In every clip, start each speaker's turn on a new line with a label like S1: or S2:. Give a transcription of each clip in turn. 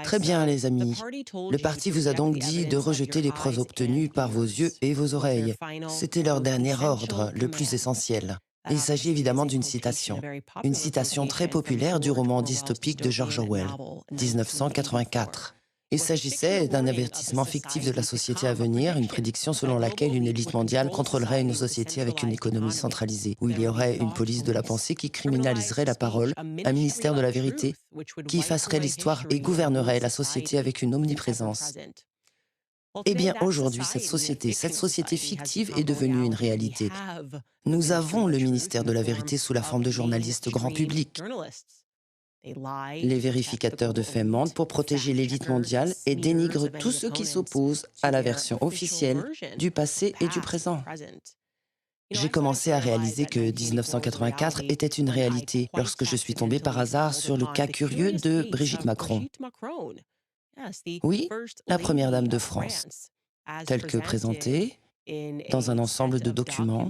S1: Très bien, les amis. Le parti vous a donc dit de rejeter les preuves obtenues par vos yeux et vos oreilles. C'était leur dernier ordre, le plus essentiel. Il s'agit évidemment d'une citation. Une citation très populaire du roman dystopique de George Orwell, 1984. Il s'agissait d'un avertissement fictif de la société à venir, une prédiction selon laquelle une élite mondiale contrôlerait une société avec une économie centralisée, où il y aurait une police de la pensée qui criminaliserait la parole, un ministère de la vérité qui effacerait l'histoire et gouvernerait la société avec une omniprésence. Eh bien, aujourd'hui, cette société fictive est devenue une réalité. Nous avons le ministère de la vérité sous la forme de journalistes grand public. Les vérificateurs de faits mentent pour protéger l'élite mondiale et dénigrent tous ceux qui s'opposent à la version officielle du passé et du présent. J'ai commencé à réaliser que 1984 était une réalité lorsque je suis tombée par hasard sur le cas curieux de Brigitte Macron. Oui, la première dame de France, telle que présentée dans un ensemble de documents,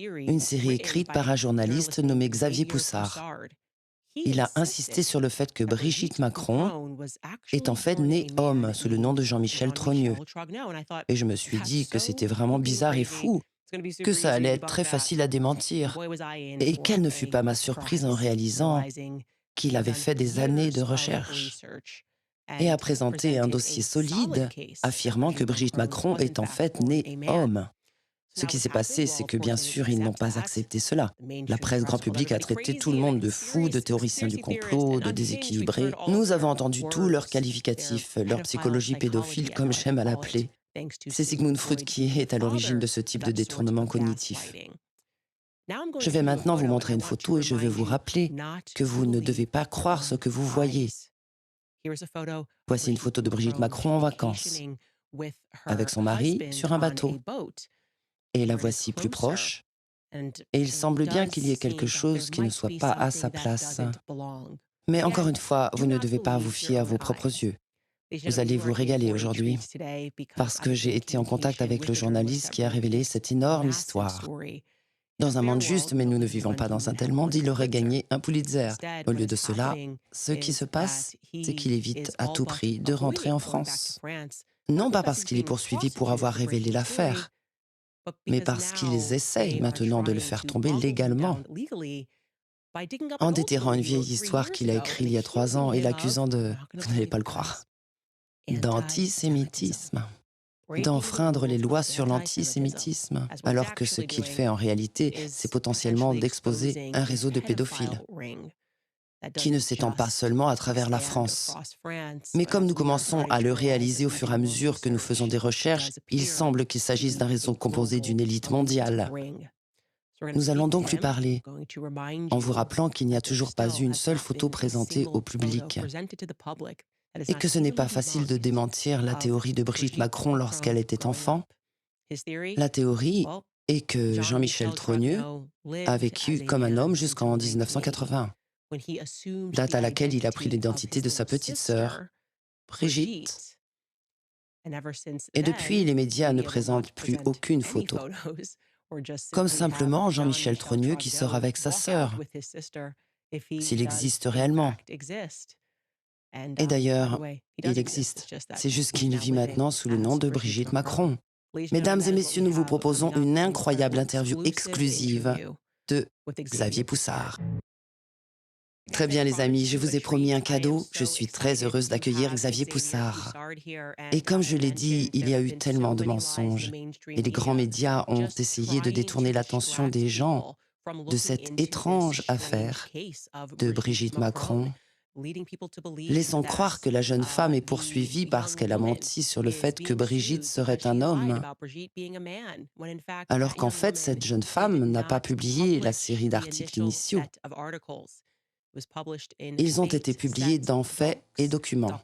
S1: une série écrite par un journaliste nommé Xavier Poussard. Il a insisté sur le fait que Brigitte Macron est en fait née homme sous le nom de Jean-Michel Trogneux. Et je me suis dit que c'était vraiment bizarre et fou, que ça allait être très facile à démentir. Et quelle ne fut pas ma surprise en réalisant qu'il avait fait des années de recherche et a présenté un dossier solide affirmant que Brigitte Macron est en fait née homme. Ce qui s'est passé, c'est que bien sûr, ils n'ont pas accepté cela. La presse grand public a traité tout le monde de fou, de théoricien du complot, de déséquilibré. Nous avons entendu tous leurs qualificatifs, leur psychologie pédophile, comme j'aime à l'appeler. C'est Sigmund Freud qui est à l'origine de ce type de détournement cognitif. Je vais maintenant vous montrer une photo et je vais vous rappeler que vous ne devez pas croire ce que vous voyez. Voici une photo de Brigitte Macron en vacances, avec son mari sur un bateau. Et la voici plus proche, et il semble bien qu'il y ait quelque chose qui ne soit pas à sa place. Mais encore une fois, vous ne devez pas vous fier à vos propres yeux. Vous allez vous régaler aujourd'hui, parce que j'ai été en contact avec le journaliste qui a révélé cette énorme histoire. Dans un monde juste, mais nous ne vivons pas dans un tel monde, il aurait gagné un Pulitzer. Au lieu de cela, ce qui se passe, c'est qu'il évite à tout prix de rentrer en France. Non pas parce qu'il est poursuivi pour avoir révélé l'affaire, mais parce qu'ils essayent maintenant de le faire tomber légalement, en déterrant une vieille histoire qu'il a écrite il y a 3 ans et l'accusant de, vous n'allez pas le croire, d'antisémitisme, d'enfreindre les lois sur l'antisémitisme, alors que ce qu'il fait en réalité, c'est potentiellement d'exposer un réseau de pédophiles, qui ne s'étend pas seulement à travers la France. Mais comme nous commençons à le réaliser au fur et à mesure que nous faisons des recherches, il semble qu'il s'agisse d'un réseau composé d'une élite mondiale. Nous allons donc lui parler, en vous rappelant qu'il n'y a toujours pas eu une seule photo présentée au public, et que ce n'est pas facile de démentir la théorie de Brigitte Macron lorsqu'elle était enfant. La théorie est que Jean-Michel Trogneux a vécu comme un homme jusqu'en 1980, date à laquelle il a pris l'identité de sa petite sœur, Brigitte. Et depuis, les médias ne présentent plus aucune photo, comme simplement Jean-Michel Trogneux qui sort avec sa sœur, s'il existe réellement. Et d'ailleurs, il existe. C'est juste qu'il vit maintenant sous le nom de Brigitte Macron. Mesdames et messieurs, nous vous proposons une incroyable interview exclusive de Xavier Poussard. Très bien les amis, je vous ai promis un cadeau. Je suis très heureuse d'accueillir Xavier Poussard. Et comme je l'ai dit, il y a eu tellement de mensonges. Et les grands médias ont essayé de détourner l'attention des gens de cette étrange affaire de Brigitte Macron, laissant croire que la jeune femme est poursuivie parce qu'elle a menti sur le fait que Brigitte serait un homme, alors qu'en fait, cette jeune femme n'a pas publié la série d'articles initiaux. Ils ont été publiés dans Faits et Documents.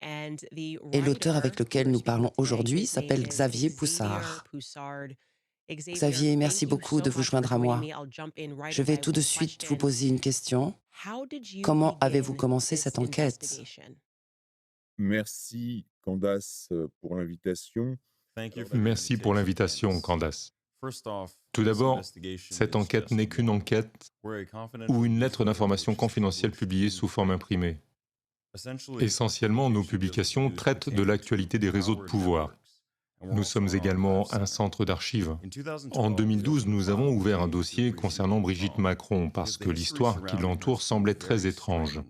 S1: Et l'auteur avec lequel nous parlons aujourd'hui s'appelle Xavier Poussard. Xavier, merci beaucoup de vous joindre à moi. Je vais tout de suite vous poser une question. Comment avez-vous commencé cette enquête?
S2: Merci Candace pour l'invitation.
S3: Merci pour l'invitation, Candace. Tout d'abord, cette enquête n'est qu'une enquête ou une lettre d'information confidentielle publiée sous forme imprimée. Essentiellement, nos publications traitent de l'actualité des réseaux de pouvoir. Nous sommes également un centre d'archives. En 2012, nous avons ouvert un dossier concernant Brigitte Macron parce que l'histoire qui l'entoure semblait très étrange.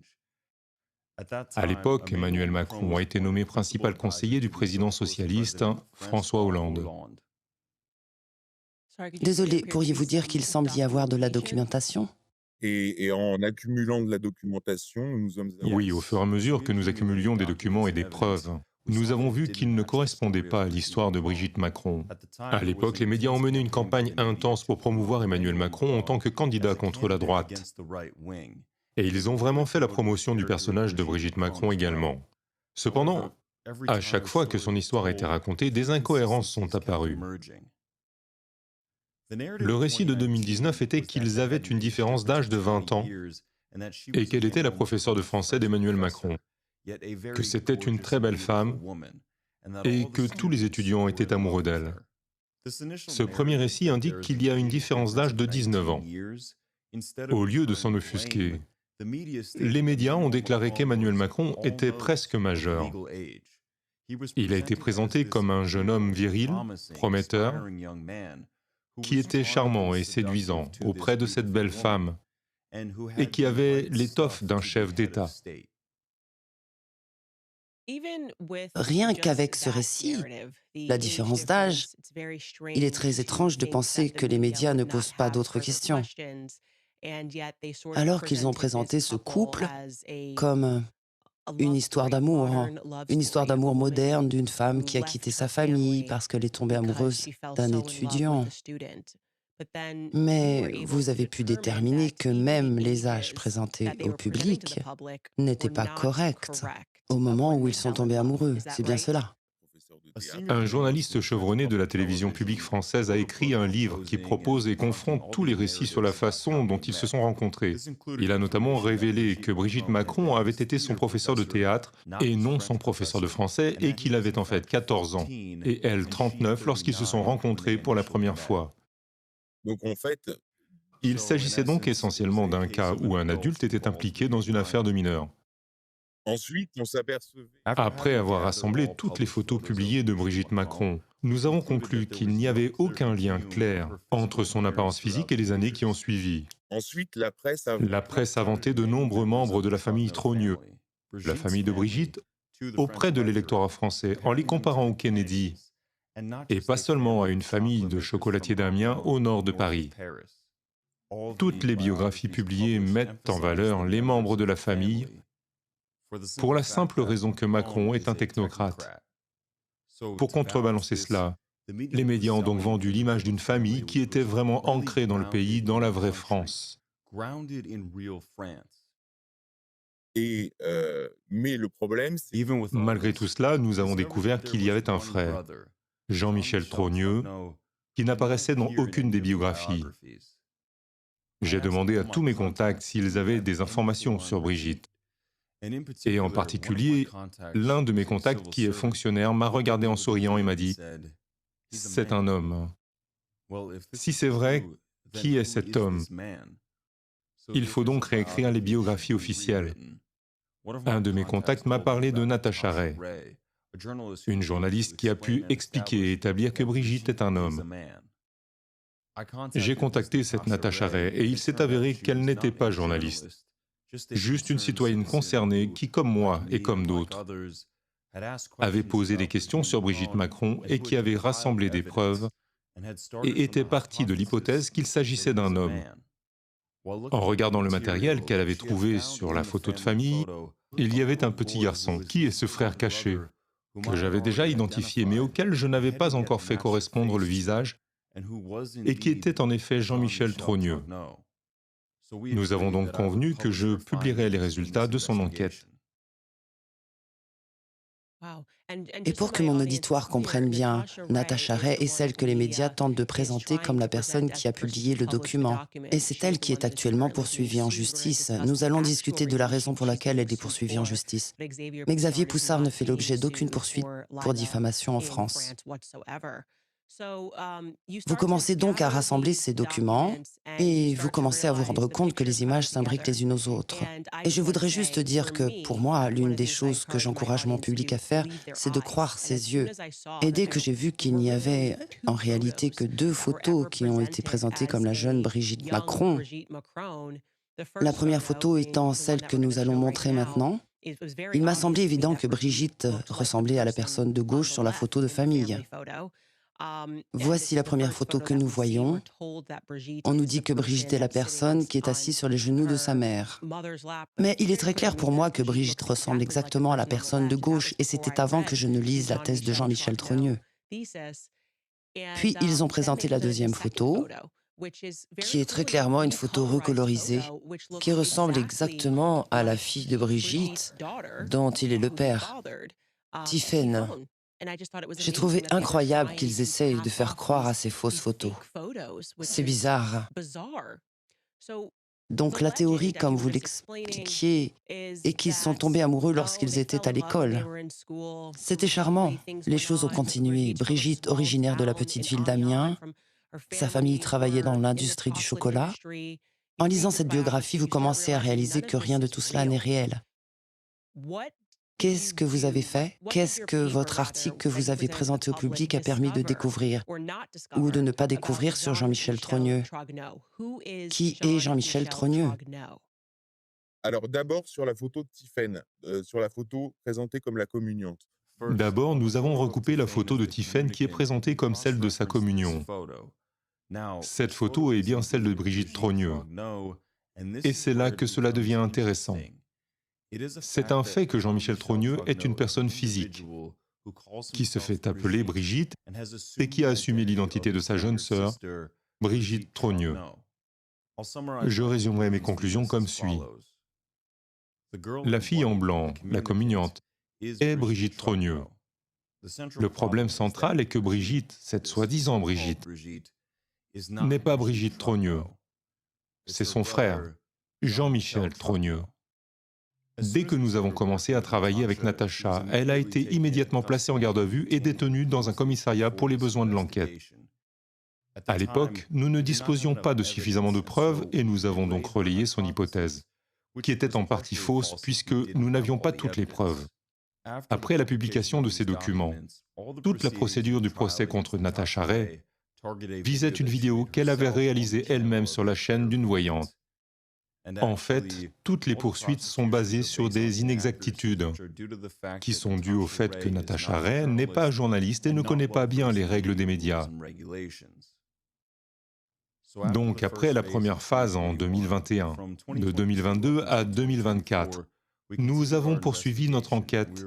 S3: À l'époque, Emmanuel Macron a été nommé principal conseiller du président socialiste François Hollande.
S1: Désolé, pourriez-vous dire qu'il semble y avoir de la documentation?
S2: Et en accumulant de la documentation, nous sommes
S3: Oui, au fur et à mesure que nous accumulions des documents et des preuves, nous avons vu qu'ils ne correspondaient pas à l'histoire de Brigitte Macron. À l'époque, les médias ont mené une campagne intense pour promouvoir Emmanuel Macron en tant que candidat contre la droite. Et ils ont vraiment fait la promotion du personnage de Brigitte Macron également. Cependant, à chaque fois que son histoire a été racontée, des incohérences sont apparues. Le récit de 2019 était qu'ils avaient une différence d'âge de 20 ans et qu'elle était la professeure de français d'Emmanuel Macron, que c'était une très belle femme et que tous les étudiants étaient amoureux d'elle. Ce premier récit indique qu'il y a une différence d'âge de 19 ans. Au lieu de s'en offusquer, les médias ont déclaré qu'Emmanuel Macron était presque majeur. Il a été présenté comme un jeune homme viril, prometteur, qui était charmant et séduisant auprès de cette belle femme et qui avait l'étoffe d'un chef d'État.
S1: Rien qu'avec ce récit, la différence d'âge, il est très étrange de penser que les médias ne posent pas d'autres questions, alors qu'ils ont présenté ce couple comme une histoire d'amour, une histoire d'amour moderne d'une femme qui a quitté sa famille parce qu'elle est tombée amoureuse d'un étudiant. Mais vous avez pu déterminer que même les âges présentés au public n'étaient pas corrects au moment où ils sont tombés amoureux, c'est bien cela?
S3: Un journaliste chevronné de la télévision publique française a écrit un livre qui propose et confronte tous les récits sur la façon dont ils se sont rencontrés. Il a notamment révélé que Brigitte Macron avait été son professeur de théâtre et non son professeur de français et qu'il avait en fait 14 ans et elle 39 lorsqu'ils se sont rencontrés pour la première fois.
S2: donc en fait,
S3: Il s'agissait donc essentiellement d'un cas où un adulte était impliqué dans une affaire de mineur.
S2: ensuite, on s'apercevait
S3: Après avoir rassemblé toutes les photos publiées de Brigitte Macron, nous avons conclu qu'il n'y avait aucun lien clair entre son apparence physique et les années qui ont suivi.
S2: ensuite la presse a
S3: La presse a vanté de nombreux membres de la famille Trogneux, la famille de Brigitte, auprès de l'électorat français, en les comparant aux Kennedy, et pas seulement à une famille de chocolatiers d'Amiens au nord de Paris. Toutes les biographies publiées mettent en valeur les membres de la famille, pour la simple raison que Macron est un technocrate. Pour contrebalancer cela, les médias ont donc vendu l'image d'une famille qui était vraiment ancrée dans le pays, dans la vraie France.
S2: mais le problème, c'est
S3: Malgré tout cela, nous avons découvert qu'il y avait un frère, Jean-Michel Trogneux, qui n'apparaissait dans aucune des biographies. J'ai demandé à tous mes contacts s'ils avaient des informations sur Brigitte. Et en particulier, l'un de mes contacts qui est fonctionnaire m'a regardé en souriant et m'a dit « C'est un homme. Si c'est vrai, qui est cet homme? Il faut donc réécrire les biographies officielles. » Un de mes contacts m'a parlé de Natacha Ray, une journaliste qui a pu expliquer et établir que Brigitte est un homme. J'ai contacté cette Natacha Ray et il s'est avéré qu'elle n'était pas journaliste, juste une citoyenne concernée qui, comme moi et comme d'autres, avait posé des questions sur Brigitte Macron et qui avait rassemblé des preuves et était partie de l'hypothèse qu'il s'agissait d'un homme. En regardant le matériel qu'elle avait trouvé sur la photo de famille, il y avait un petit garçon, qui est ce frère caché, que j'avais déjà identifié mais auquel je n'avais pas encore fait correspondre le visage, et qui était en effet Jean-Michel Trogneux. Nous avons donc convenu que je publierai les résultats de son enquête.
S1: Et pour que mon auditoire comprenne bien, Natacha Ray est celle que les médias tentent de présenter comme la personne qui a publié le document. Et c'est elle qui est actuellement poursuivie en justice. Nous allons discuter de la raison pour laquelle elle est poursuivie en justice. Mais Xavier Poussard ne fait l'objet d'aucune poursuite pour diffamation en France. Vous commencez donc à rassembler ces documents et vous commencez à vous rendre compte que les images s'imbriquent les unes aux autres. Et je voudrais juste dire que pour moi, l'une des choses que j'encourage mon public à faire, c'est de croire ses yeux. Et dès que j'ai vu qu'il n'y avait en réalité que 2 photos qui ont été présentées comme la jeune Brigitte Macron, la première photo étant celle que nous allons montrer maintenant, il m'a semblé évident que Brigitte ressemblait à la personne de gauche sur la photo de famille. Voici la première photo que nous voyons. On nous dit que Brigitte est la personne qui est assise sur les genoux de sa mère. Mais il est très clair pour moi que Brigitte ressemble exactement à la personne de gauche, et c'était avant que je ne lise la thèse de Jean-Michel Trogneux. Puis ils ont présenté la deuxième photo, qui est très clairement une photo recolorisée, qui ressemble exactement à la fille de Brigitte, dont il est le père, Tiphaine. J'ai trouvé incroyable qu'ils essayent de faire croire à ces fausses photos. C'est bizarre. Donc la théorie, comme vous l'expliquiez, est qu'ils sont tombés amoureux lorsqu'ils étaient à l'école. C'était charmant. Les choses ont continué. Brigitte, originaire de la petite ville d'Amiens, sa famille travaillait dans l'industrie du chocolat. En lisant cette biographie, vous commencez à réaliser que rien de tout cela n'est réel. Qu'est-ce que vous avez fait? Qu'est-ce que votre article que vous avez présenté au public a permis de découvrir ou de ne pas découvrir sur Jean-Michel Trogneux? Qui est Jean-Michel Trogneux?
S2: Alors d'abord sur la photo de Tiphaine, sur la photo présentée comme la communiante.
S3: D'abord, nous avons recoupé la photo de Tiphaine qui est présentée comme celle de sa communion. Cette photo est bien celle de Brigitte Trogneux. Et c'est là que cela devient intéressant. C'est un fait que Jean-Michel Trogneux est une personne physique, qui se fait appeler Brigitte et qui a assumé l'identité de sa jeune sœur, Brigitte Trogneux. Je résumerai mes conclusions comme suit. La fille en blanc, la communiante, est Brigitte Trogneux. Le problème central est que Brigitte, cette soi-disant Brigitte, n'est pas Brigitte Trogneux. C'est son frère, Jean-Michel Trogneux. Dès que nous avons commencé à travailler avec Natacha, elle a été immédiatement placée en garde à vue et détenue dans un commissariat pour les besoins de l'enquête. À l'époque, nous ne disposions pas de suffisamment de preuves et nous avons donc relayé son hypothèse, qui était en partie fausse puisque nous n'avions pas toutes les preuves. Après la publication de ces documents, toute la procédure du procès contre Natacha Ray visait une vidéo qu'elle avait réalisée elle-même sur la chaîne d'une voyante. En fait, toutes les poursuites sont basées sur des inexactitudes qui sont dues au fait que Natacha Ray n'est pas journaliste et ne connaît pas bien les règles des médias. Donc après la première phase en 2021, de 2022 à 2024, nous avons poursuivi notre enquête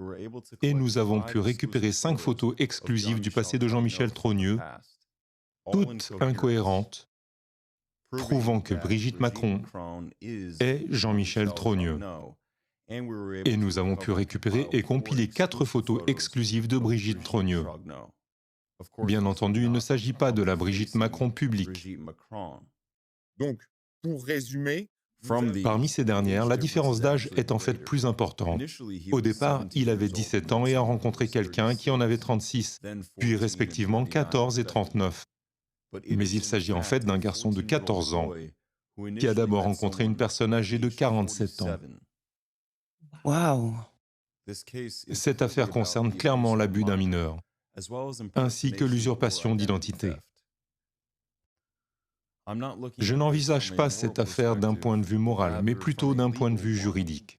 S3: et nous avons pu récupérer 5 photos exclusives du passé de Jean-Michel Trogneux, toutes incohérentes, prouvant que Brigitte Macron est Jean-Michel Trogneux. Et nous avons pu récupérer et compiler 4 photos exclusives de Brigitte Trogneux. Bien entendu, il ne s'agit pas de la Brigitte Macron publique.
S2: Donc, pour résumer,
S3: Parmi ces dernières, la différence d'âge est en fait plus importante. Au départ, il avait 17 ans et a rencontré quelqu'un qui en avait 36, puis respectivement 14 et 39. Mais il s'agit en fait d'un garçon de 14 ans, qui a d'abord rencontré une personne âgée de 47 ans.
S1: Waouh!
S3: Cette affaire concerne clairement l'abus d'un mineur, ainsi que l'usurpation d'identité. Je n'envisage pas cette affaire d'un point de vue moral, mais plutôt d'un point de vue juridique.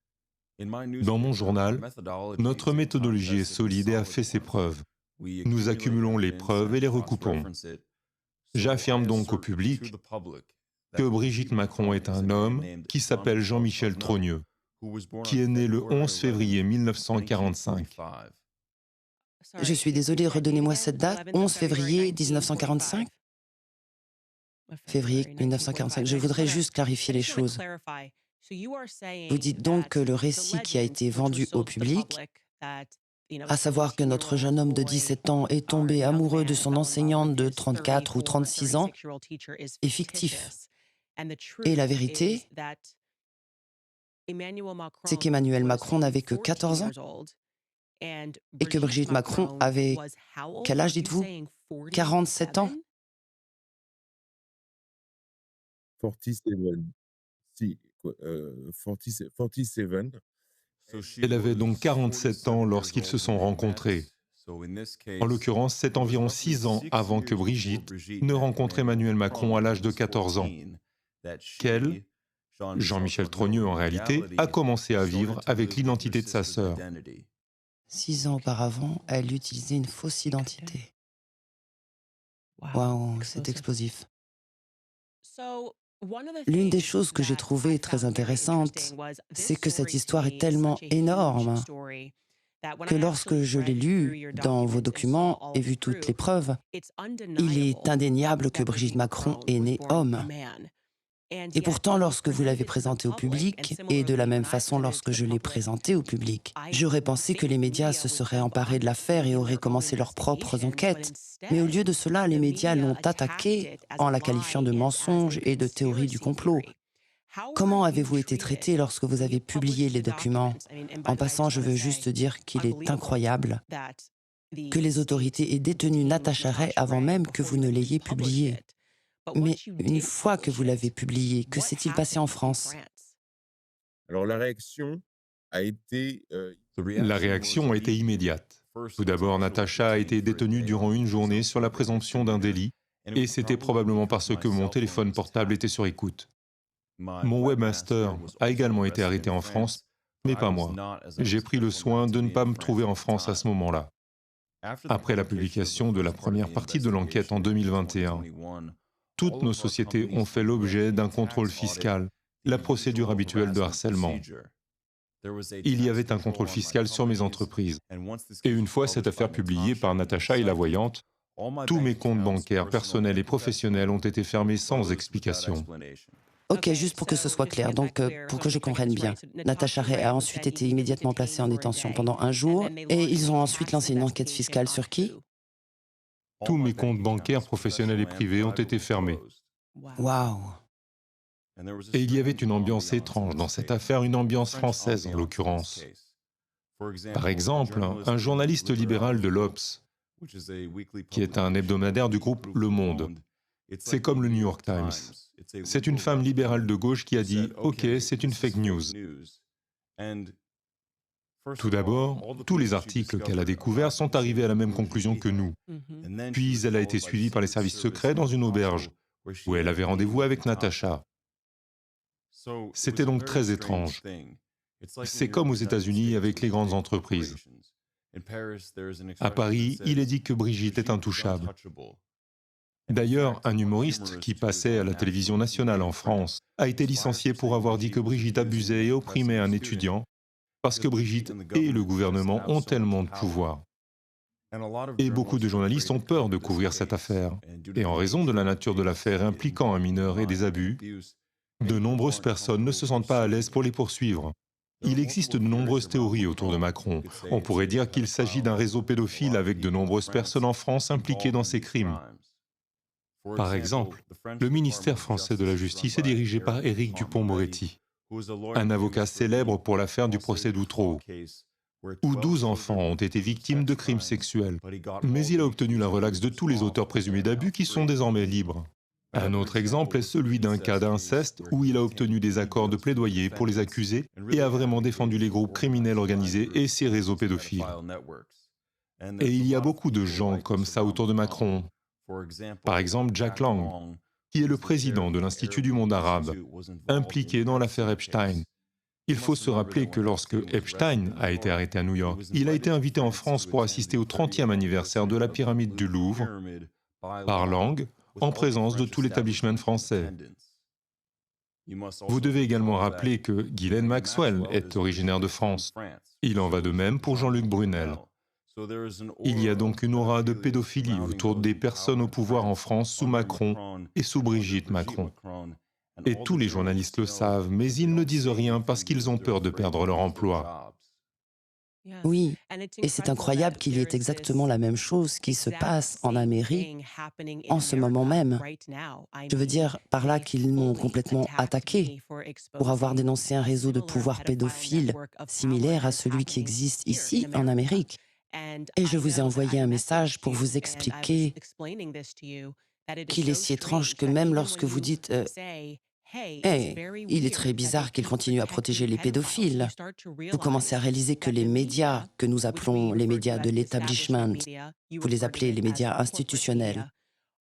S3: Dans mon journal, notre méthodologie est solide et a fait ses preuves. Nous accumulons les preuves et les recoupons. J'affirme donc au public que Brigitte Macron est un homme qui s'appelle Jean-Michel Trogneux, qui est né le 11 février 1945.
S1: Je suis désolée, redonnez-moi cette date, 11 février 1945? Février 1945, je voudrais juste clarifier les choses. Vous dites donc que le récit qui a été vendu au public, à savoir que notre jeune homme de 17 ans est tombé amoureux de son enseignante de 34 ou 36 ans, est fictif. Et la vérité, c'est qu'Emmanuel Macron n'avait que 14 ans. et que Brigitte Macron avait, quel âge dites-vous? 47 ans?
S2: 47. Si, quoi, 47.
S3: Elle avait donc 47 ans lorsqu'ils se sont rencontrés. En l'occurrence, c'est environ 6 ans avant que Brigitte ne rencontre Emmanuel Macron à l'âge de 14 ans, qu'elle, Jean-Michel Trogneux en réalité, a commencé à vivre avec l'identité de sa sœur.
S1: 6 ans auparavant, elle utilisait une fausse identité. Waouh, c'est explosif. L'une des choses que j'ai trouvées très intéressantes, c'est que cette histoire est tellement énorme que lorsque je l'ai lue dans vos documents et vu toutes les preuves, il est indéniable que Brigitte Macron est née homme. Et pourtant, lorsque vous l'avez présenté au public, et de la même façon lorsque je l'ai présenté au public, j'aurais pensé que les médias se seraient emparés de l'affaire et auraient commencé leurs propres enquêtes. Mais au lieu de cela, les médias l'ont attaquée en la qualifiant de mensonge et de théorie du complot. Comment avez-vous été traité lorsque vous avez publié les documents? En passant, je veux juste dire qu'il est incroyable que les autorités aient détenu Natacha Ray avant même que vous ne l'ayez publié. Mais une fois que vous l'avez publié, que s'est-il passé en France?
S2: Alors la réaction a été,
S3: La réaction a été immédiate. Tout d'abord, Natacha a été détenue durant une journée sur la présomption d'un délit, et c'était probablement parce que mon téléphone portable était sur écoute. Mon webmaster a également été arrêté en France, mais pas moi. J'ai pris le soin de ne pas me trouver en France à ce moment-là. Après la publication de la première partie de l'enquête en 2021, toutes nos sociétés ont fait l'objet d'un contrôle fiscal, la procédure habituelle de harcèlement. Il y avait un contrôle fiscal sur mes entreprises. Et une fois cette affaire publiée par Natacha et la voyante, tous mes comptes bancaires personnels et professionnels ont été fermés sans explication.
S1: Ok, juste pour que ce soit clair, donc pour que je comprenne bien. Natacha Ray a ensuite été immédiatement placée en détention pendant un jour, et ils ont ensuite lancé une enquête fiscale sur qui?
S3: Tous mes comptes bancaires professionnels et privés ont été fermés.
S1: Waouh!
S3: Et il y avait une ambiance étrange dans cette affaire, une ambiance française en l'occurrence. Par exemple, un journaliste libéral de l'Obs, qui est un hebdomadaire du groupe Le Monde, c'est comme le New York Times. C'est une femme libérale de gauche qui a dit « Ok, c'est une fake news ». Tout d'abord, tous les articles qu'elle a découverts sont arrivés à la même conclusion que nous. Puis elle a été suivie par les services secrets dans une auberge, où elle avait rendez-vous avec Natacha. C'était donc très étrange. C'est comme aux États-Unis avec les grandes entreprises. À Paris, il est dit que Brigitte est intouchable. D'ailleurs, un humoriste qui passait à la télévision nationale en France a été licencié pour avoir dit que Brigitte abusait et opprimait un étudiant parce que Brigitte et le gouvernement ont tellement de pouvoir. Et beaucoup de journalistes ont peur de couvrir cette affaire. Et en raison de la nature de l'affaire impliquant un mineur et des abus, de nombreuses personnes ne se sentent pas à l'aise pour les poursuivre. Il existe de nombreuses théories autour de Macron. On pourrait dire qu'il s'agit d'un réseau pédophile avec de nombreuses personnes en France impliquées dans ces crimes. Par exemple, le ministère français de la Justice est dirigé par Éric Dupond-Moretti, un avocat célèbre pour l'affaire du procès d'Outreau, où 12 enfants ont été victimes de crimes sexuels. Mais il a obtenu la relaxe de tous les auteurs présumés d'abus qui sont désormais libres. Un autre exemple est celui d'un cas d'inceste où il a obtenu des accords de plaidoyer pour les accusés et a vraiment défendu les groupes criminels organisés et ces réseaux pédophiles. Et il y a beaucoup de gens comme ça autour de Macron. Par exemple, Jack Lang, qui est le président de l'Institut du monde arabe, impliqué dans l'affaire Epstein. Il faut se rappeler que lorsque Epstein a été arrêté à New York, il a été invité en France pour assister au 30e anniversaire de la pyramide du Louvre, par langue, en présence de tout l'établissement français. Vous devez également rappeler que Ghislaine Maxwell est originaire de France. Il en va de même pour Jean-Luc Brunel. Il y a donc une aura de pédophilie autour des personnes au pouvoir en France sous Macron et sous Brigitte Macron. Et tous les journalistes le savent, mais ils ne disent rien parce qu'ils ont peur de perdre leur emploi.
S1: Oui, et c'est incroyable qu'il y ait exactement la même chose qui se passe en Amérique en ce moment même. Je veux dire par là qu'ils m'ont complètement attaqué pour avoir dénoncé un réseau de pouvoir pédophile similaire à celui qui existe ici en Amérique. Et je vous ai envoyé un message pour vous expliquer qu'il est si étrange que même lorsque vous dites Hey, il est très bizarre qu'il continue à protéger les pédophiles. Vous commencez à réaliser que les médias, que nous appelons les médias de l'établissement, vous les appelez les médias institutionnels,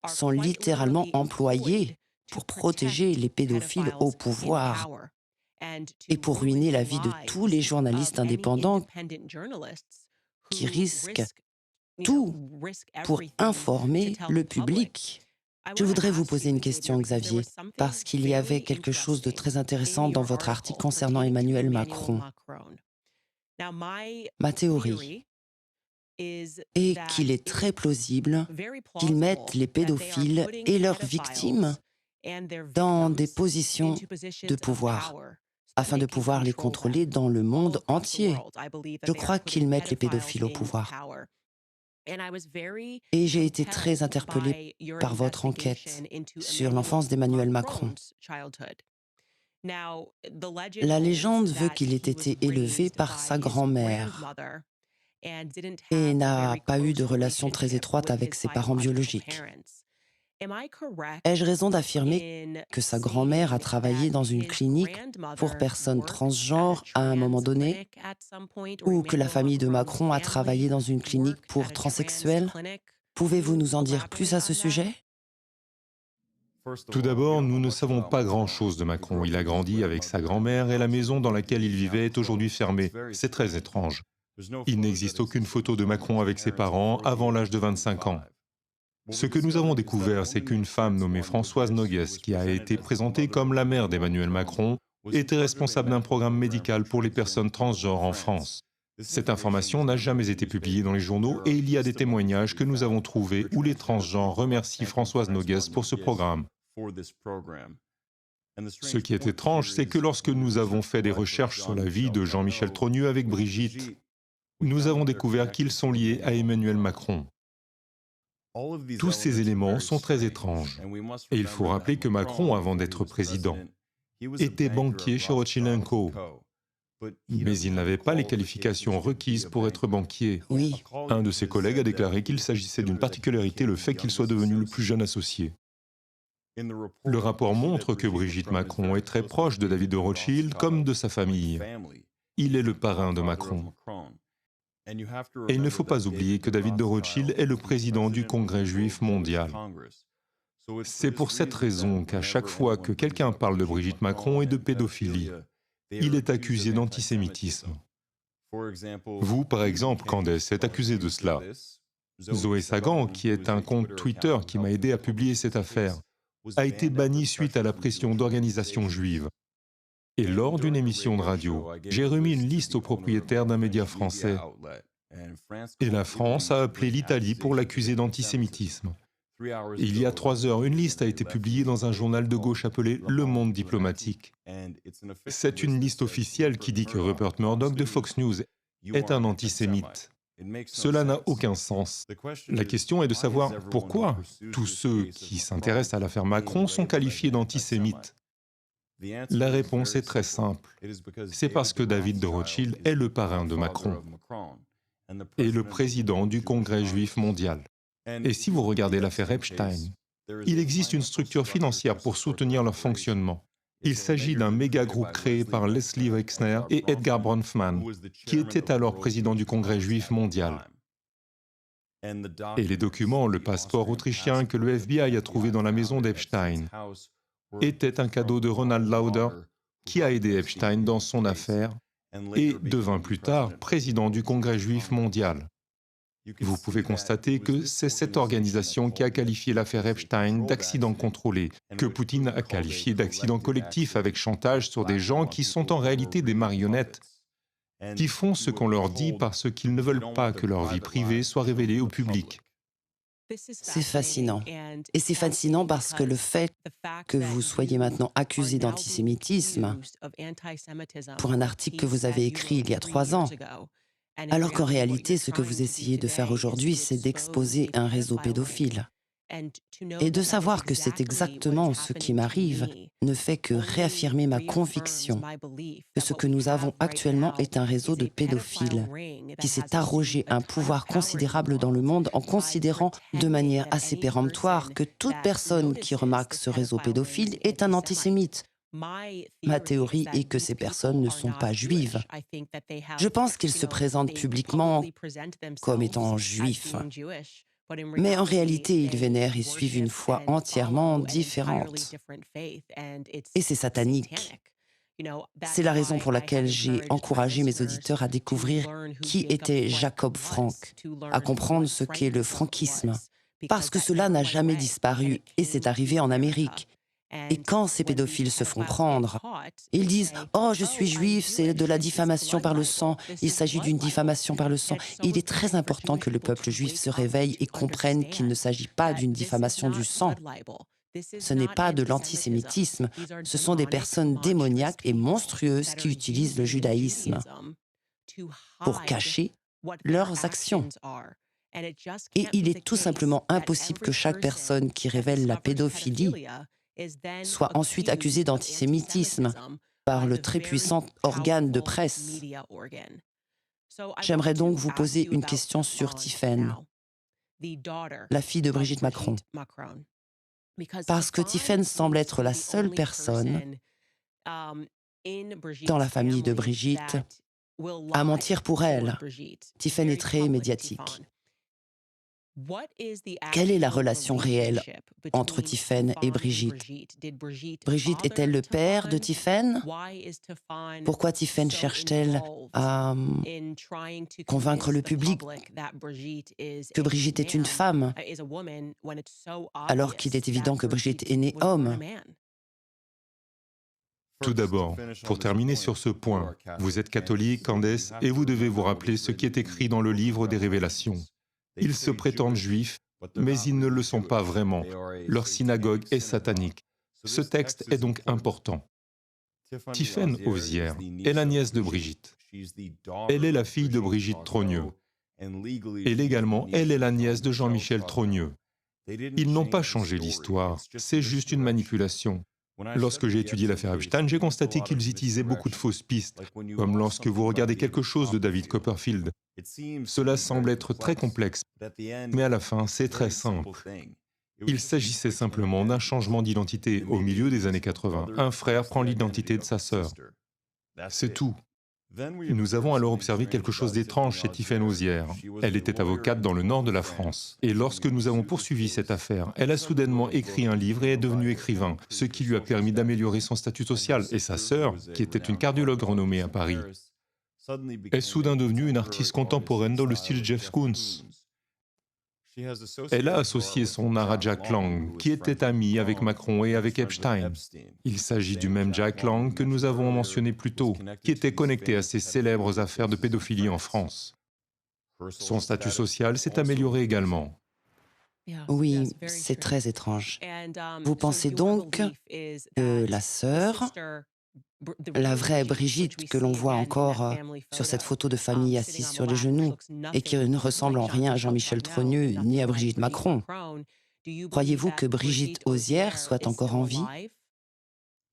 S1: sont littéralement employés pour protéger les pédophiles au pouvoir et pour ruiner la vie de tous les journalistes indépendants qui risquent tout pour informer le public. Je voudrais vous poser une question, Xavier, parce qu'il y avait quelque chose de très intéressant dans votre article concernant Emmanuel Macron. Ma théorie est qu'il est très plausible qu'ils mettent les pédophiles et leurs victimes dans des positions de pouvoir, afin de pouvoir les contrôler dans le monde entier. Je crois qu'ils mettent les pédophiles au pouvoir. Et j'ai été très interpellée par votre enquête sur l'enfance d'Emmanuel Macron. La légende veut qu'il ait été élevé par sa grand-mère et n'a pas eu de relation très étroite avec ses parents biologiques. Ai-je raison d'affirmer que sa grand-mère a travaillé dans une clinique pour personnes transgenres à un moment donné, ou que la famille de Macron a travaillé dans une clinique pour transsexuels? Pouvez-vous nous en dire plus à ce sujet?
S3: Tout d'abord, nous ne savons pas grand-chose de Macron. Il a grandi avec sa grand-mère et la maison dans laquelle il vivait est aujourd'hui fermée. C'est très étrange. Il n'existe aucune photo de Macron avec ses parents avant l'âge de 25 ans. Ce que nous avons découvert, c'est qu'une femme nommée Françoise Noguès, qui a été présentée comme la mère d'Emmanuel Macron, était responsable d'un programme médical pour les personnes transgenres en France. Cette information n'a jamais été publiée dans les journaux et il y a des témoignages que nous avons trouvés où les transgenres remercient Françoise Noguès pour ce programme. Ce qui est étrange, c'est que lorsque nous avons fait des recherches sur la vie de Jean-Michel Trogneux avec Brigitte, nous avons découvert qu'ils sont liés à Emmanuel Macron. Tous ces éléments sont très étranges. Et il faut rappeler que Macron, avant d'être président, était banquier chez Rothschild & Co. Mais il n'avait pas les qualifications requises pour être banquier.
S1: Oui.
S3: Un de ses collègues a déclaré qu'il s'agissait d'une particularité, le fait qu'il soit devenu le plus jeune associé. Le rapport montre que Brigitte Macron est très proche de David de Rothschild comme de sa famille. Il est le parrain de Macron. Et il ne faut pas oublier que David de Rothschild est le président du Congrès juif mondial. C'est pour cette raison qu'à chaque fois que quelqu'un parle de Brigitte Macron et de pédophilie, il est accusé d'antisémitisme. Vous, par exemple, Candace, êtes accusé de cela. Zoé Sagan, qui est un compte Twitter qui m'a aidé à publier cette affaire, a été bannie suite à la pression d'organisations juives. Et lors d'une émission de radio, j'ai remis une liste aux propriétaires d'un média français. Et la France a appelé l'Italie pour l'accuser d'antisémitisme. Il y a 3 heures, une liste a été publiée dans un journal de gauche appelé Le Monde diplomatique. C'est une liste officielle qui dit que Rupert Murdoch de Fox News est un antisémite. Cela n'a aucun sens. La question est de savoir pourquoi tous ceux qui s'intéressent à l'affaire Macron sont qualifiés d'antisémites. La réponse est très simple. C'est parce que David de Rothschild est le parrain de Macron et le président du Congrès juif mondial. Et si vous regardez l'affaire Epstein, il existe une structure financière pour soutenir leur fonctionnement. Il s'agit d'un méga-groupe créé par Leslie Wexner et Edgar Bronfman, qui étaient alors présidents du Congrès juif mondial. Et les documents, le passeport autrichien que le FBI a trouvé dans la maison d'Epstein, était un cadeau de Ronald Lauder, qui a aidé Epstein dans son affaire et devint plus tard président du Congrès juif mondial. Vous pouvez constater que c'est cette organisation qui a qualifié l'affaire Epstein d'accident contrôlé, que Poutine a qualifié d'accident collectif avec chantage sur des gens qui sont en réalité des marionnettes, qui font ce qu'on leur dit parce qu'ils ne veulent pas que leur vie privée soit révélée au public.
S1: C'est fascinant. Et c'est fascinant parce que le fait que vous soyez maintenant accusé d'antisémitisme pour un article que vous avez écrit il y a 3 ans Alors qu'en réalité, ce que vous essayez de faire aujourd'hui, c'est d'exposer un réseau pédophile. Et de savoir que c'est exactement ce qui m'arrive ne fait que réaffirmer ma conviction que ce que nous avons actuellement est un réseau de pédophiles qui s'est arrogé un pouvoir considérable dans le monde en considérant de manière assez péremptoire que toute personne qui remarque ce réseau pédophile est un antisémite. Ma théorie est que ces personnes ne sont pas juives. Je pense qu'ils se présentent publiquement comme étant juifs. Mais en réalité, ils vénèrent et suivent une foi entièrement différente. Et c'est satanique. C'est la raison pour laquelle j'ai encouragé mes auditeurs à découvrir qui était Jacob Frank, à comprendre ce qu'est le frankisme, parce que cela n'a jamais disparu et c'est arrivé en Amérique. Et quand ces pédophiles se font prendre, ils disent « Oh, je suis juif, c'est de la diffamation par le sang, il s'agit d'une diffamation par le sang. » Il est très important que le peuple juif se réveille et comprenne qu'il ne s'agit pas d'une diffamation du sang. Ce n'est pas de l'antisémitisme, ce sont des personnes démoniaques et monstrueuses qui utilisent le judaïsme pour cacher leurs actions. Et il est tout simplement impossible que chaque personne qui révèle la pédophilie soit ensuite accusée d'antisémitisme par le très puissant organe de presse. J'aimerais donc vous poser une question sur Tiphaine, la fille de Brigitte Macron. Parce que Tiphaine semble être la seule personne dans la famille de Brigitte à mentir pour elle. Tiphaine est très médiatique. Quelle est la relation réelle entre Tiphaine et Brigitte? Brigitte est-elle le père de Tiphaine? Pourquoi Tiphaine cherche-t-elle à convaincre le public que Brigitte est une femme, alors qu'il est évident que Brigitte est née homme?
S3: Tout d'abord, pour terminer sur ce point, vous êtes catholique, Candace, et vous devez vous rappeler ce qui est écrit dans le livre des Révélations. Ils se prétendent juifs, mais ils ne le sont pas vraiment. Leur synagogue est satanique. Ce texte est donc important. Tiphaine Hozière est la nièce de Brigitte. Elle est la fille de Brigitte Trogneux. Et légalement, elle est la nièce de Jean-Michel Trogneux. Ils n'ont pas changé l'histoire, c'est juste une manipulation. Lorsque j'ai étudié l'affaire Epstein, j'ai constaté qu'ils utilisaient beaucoup de fausses pistes, comme lorsque vous regardez quelque chose de David Copperfield. Cela semble être très complexe, mais à la fin, c'est très simple. Il s'agissait simplement d'un changement d'identité au milieu des années 80. Un frère prend l'identité de sa sœur. C'est tout. Nous avons alors observé quelque chose d'étrange chez Tiphaine Hozière. Elle était avocate dans le nord de la France. Et lorsque nous avons poursuivi cette affaire, elle a soudainement écrit un livre et est devenue écrivain, ce qui lui a permis d'améliorer son statut social. Et sa sœur, qui était une cardiologue renommée à Paris, est soudain devenue une artiste contemporaine dans le style Jeff Koons. Elle a associé son art à Jack Lang, qui était ami avec Macron et avec Epstein. Il s'agit du même Jack Lang que nous avons mentionné plus tôt, qui était connecté à ces célèbres affaires de pédophilie en France. Son statut social s'est amélioré également.
S1: Oui, c'est très étrange. Vous pensez donc que la sœur, la vraie Brigitte que l'on voit encore sur cette photo de famille assise sur les genoux et qui ne ressemble en rien à Jean-Michel Trogneux ni à Brigitte Macron, croyez-vous que Brigitte Hozière soit encore en vie?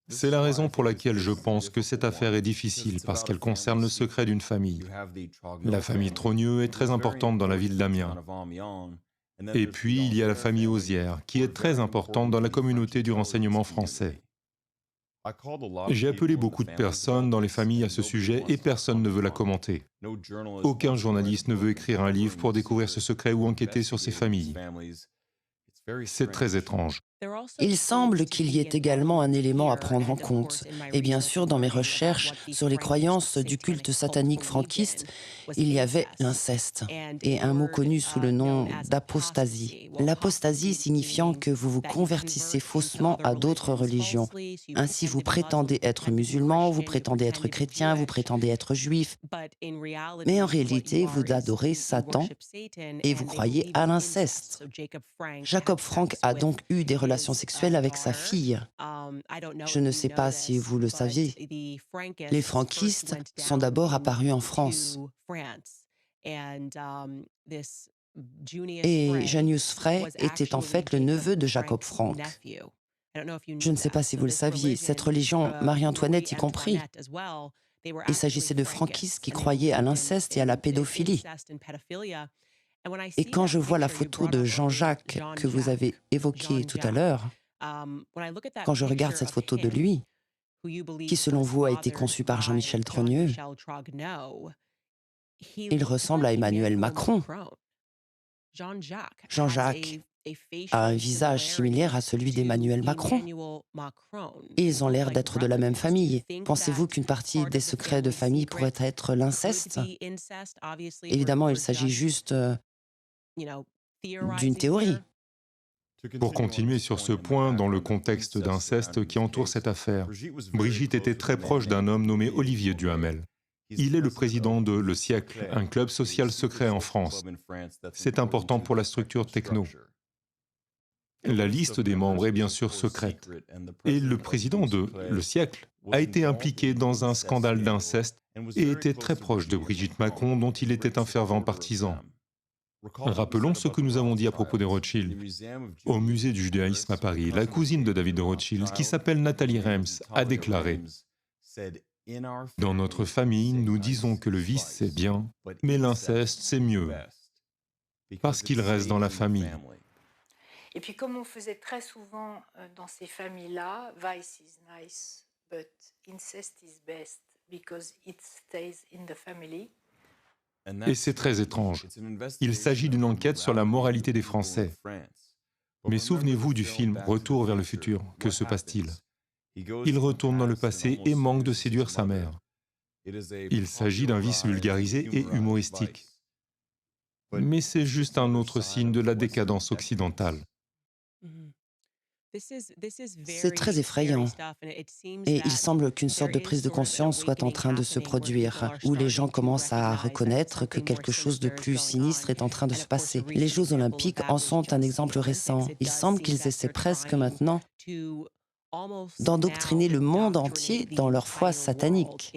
S3: C'est la raison pour laquelle je pense que cette affaire est difficile, parce qu'elle concerne le secret d'une famille. La famille Trogneux est très importante dans la ville d'Amiens. Et puis, il y a la famille Hozière, qui est très importante dans la communauté du renseignement français. J'ai appelé beaucoup de personnes dans les familles à ce sujet et personne ne veut la commenter. Aucun journaliste ne veut écrire un livre pour découvrir ce secret ou enquêter sur ces familles. C'est très étrange.
S1: Il semble qu'il y ait également un élément à prendre en compte. Et bien sûr, dans mes recherches sur les croyances du culte satanique franquiste, il y avait l'inceste et un mot connu sous le nom d'apostasie. L'apostasie signifiant que vous vous convertissez faussement à d'autres religions. Ainsi, vous prétendez être musulman, vous prétendez être chrétien, vous prétendez être juif. Mais en réalité, vous adorez Satan et vous croyez à l'inceste. Jacob Frank a donc eu des relations sexuelles avec sa fille. Je ne sais pas si vous le saviez. Les franquistes sont d'abord apparus en France. Et Janius Frey était en fait le neveu de Jacob Frank. Je ne sais pas si vous le saviez, cette religion, Marie-Antoinette y compris, il s'agissait de franquistes qui croyaient à l'inceste et à la pédophilie. Et quand je vois la photo de Jean-Jacques que vous avez évoquée tout à l'heure, quand je regarde cette photo de lui, qui selon vous a été conçue par Jean-Michel Trogneux, il ressemble à Emmanuel Macron. Jean-Jacques a un visage similaire à celui d'Emmanuel Macron. Et ils ont l'air d'être de la même famille. Pensez-vous qu'une partie des secrets de famille pourrait être l'inceste? Évidemment, il s'agit juste d'une théorie.
S3: Pour continuer sur ce point, dans le contexte d'inceste qui entoure cette affaire, Brigitte était très proche d'un homme nommé Olivier Duhamel. Il est le président de Le Siècle, un club social secret en France. C'est important pour la structure techno. La liste des membres est bien sûr secrète. Et le président de Le Siècle a été impliqué dans un scandale d'inceste et était très proche de Brigitte Macron, dont il était un fervent partisan. Rappelons ce que nous avons dit à propos des Rothschild. Au musée du judaïsme à Paris, la cousine de David Rothschild, qui s'appelle Nathalie Rems, a déclaré « Dans notre famille, nous disons que le vice c'est bien, mais l'inceste c'est mieux, parce qu'il reste dans la famille. »
S4: Et puis comme on faisait très souvent dans ces familles-là, vice is nice, but incest is best, because it stays in the family.
S3: Et c'est très étrange. Il s'agit d'une enquête sur la moralité des Français. Mais souvenez-vous du film Retour vers le futur. Que se passe-t-il? Il retourne dans le passé et manque de séduire sa mère. Il s'agit d'un vice vulgarisé et humoristique. Mais c'est juste un autre signe de la décadence occidentale.
S1: C'est très effrayant. Et il semble qu'une sorte de prise de conscience soit en train de se produire, où les gens commencent à reconnaître que quelque chose de plus sinistre est en train de se passer. Les Jeux olympiques en sont un exemple récent. Il semble qu'ils essaient presque maintenant d'endoctriner le monde entier dans leur foi satanique.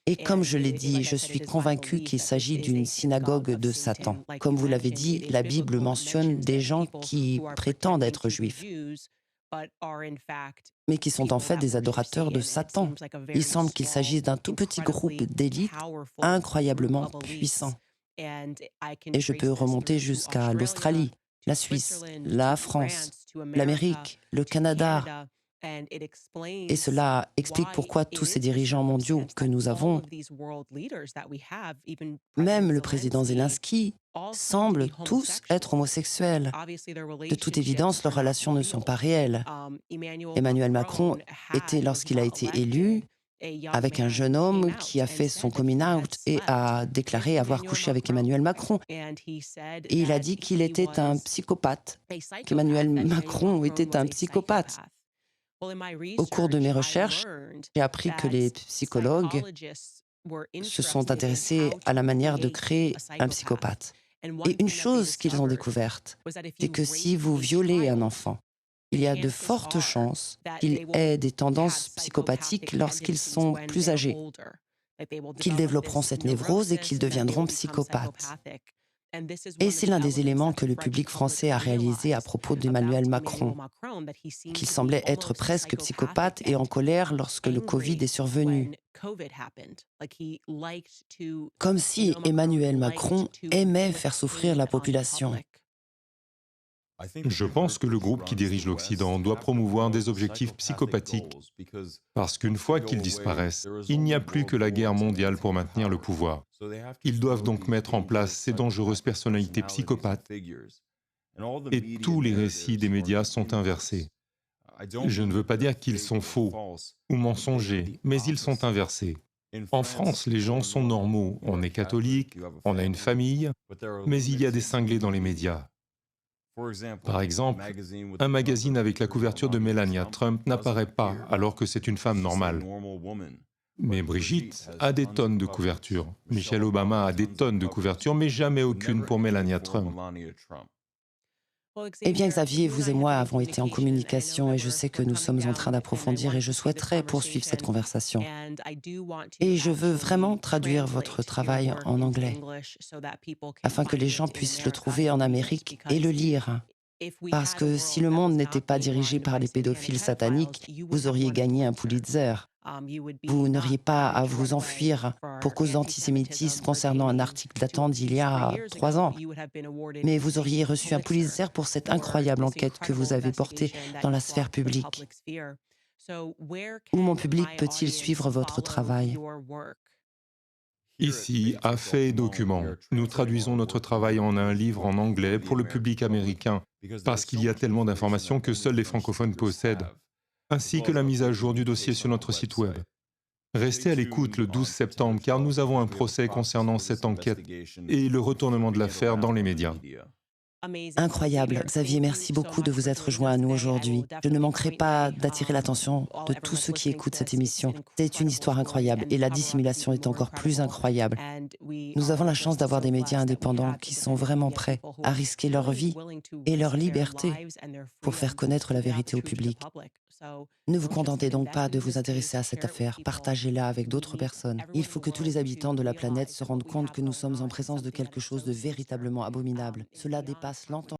S1: Et comme je l'ai dit, je suis convaincu qu'il s'agit d'une synagogue de Satan. Comme vous l'avez dit, la Bible mentionne des gens qui prétendent être juifs, mais qui sont en fait des adorateurs de Satan. Il semble qu'il s'agisse d'un tout petit groupe d'élite incroyablement puissant. Et je peux remonter jusqu'à l'Australie, la Suisse, la France, l'Amérique, le Canada. Et cela explique pourquoi tous ces dirigeants mondiaux que nous avons, même le président Zelensky, semblent tous être homosexuels. De toute évidence, leurs relations ne sont pas réelles. Emmanuel Macron était, lorsqu'il a été élu, avec un jeune homme qui a fait son coming out et a déclaré avoir couché avec Emmanuel Macron. Et il a dit qu'il était un psychopathe, qu'Emmanuel Macron était un psychopathe. Au cours de mes recherches, j'ai appris que les psychologues se sont intéressés à la manière de créer un psychopathe. Et une chose qu'ils ont découverte, c'est que si vous violez un enfant, il y a de fortes chances qu'ils aient des tendances psychopathiques lorsqu'ils sont plus âgés, qu'ils développeront cette névrose et qu'ils deviendront psychopathes. Et c'est l'un des éléments que le public français a réalisé à propos d'Emmanuel Macron, qu'il semblait être presque psychopathe et en colère lorsque le Covid est survenu. Comme si Emmanuel Macron aimait faire souffrir la population.
S3: Je pense que le groupe qui dirige l'Occident doit promouvoir des objectifs psychopathiques, parce qu'une fois qu'ils disparaissent, il n'y a plus que la guerre mondiale pour maintenir le pouvoir. Ils doivent donc mettre en place ces dangereuses personnalités psychopathes, et tous les récits des médias sont inversés. Je ne veux pas dire qu'ils sont faux ou mensongers, mais ils sont inversés. En France, les gens sont normaux, on est catholique, on a une famille, mais il y a des cinglés dans les médias. Par exemple, un magazine avec la couverture de Melania Trump n'apparaît pas alors que c'est une femme normale. Mais Brigitte a des tonnes de couvertures. Michelle Obama a des tonnes de couvertures, mais jamais aucune pour Melania Trump.
S1: Eh bien, Xavier, vous et moi avons été en communication et je sais que nous sommes en train d'approfondir et je souhaiterais poursuivre cette conversation. Et je veux vraiment traduire votre travail en anglais afin que les gens puissent le trouver en Amérique et le lire. Parce que si le monde n'était pas dirigé par les pédophiles sataniques, vous auriez gagné un Pulitzer. Vous n'auriez pas à vous enfuir pour cause d'antisémitisme concernant un article datant d'il y a 3 ans. Mais vous auriez reçu un Pulitzer pour cette incroyable enquête que vous avez portée dans la sphère publique. Où mon public peut-il suivre votre travail?
S3: Ici, à Faits et Documents, nous traduisons notre travail en un livre en anglais pour le public américain, parce qu'il y a tellement d'informations que seuls les francophones possèdent, ainsi que la mise à jour du dossier sur notre site web. Restez à l'écoute le 12 septembre, car nous avons un procès concernant cette enquête et le retournement de l'affaire dans les médias.
S1: Incroyable. Xavier, merci beaucoup de vous être joint à nous aujourd'hui. Je ne manquerai pas d'attirer l'attention de tous ceux qui écoutent cette émission. C'est une histoire incroyable et la dissimulation est encore plus incroyable. Nous avons la chance d'avoir des médias indépendants qui sont vraiment prêts à risquer leur vie et leur liberté pour faire connaître la vérité au public. Ne vous contentez donc pas de vous intéresser à cette affaire, partagez-la avec d'autres personnes. Il faut que tous les habitants de la planète se rendent compte que nous sommes en présence de quelque chose de véritablement abominable. Cela dépasse l'entendement.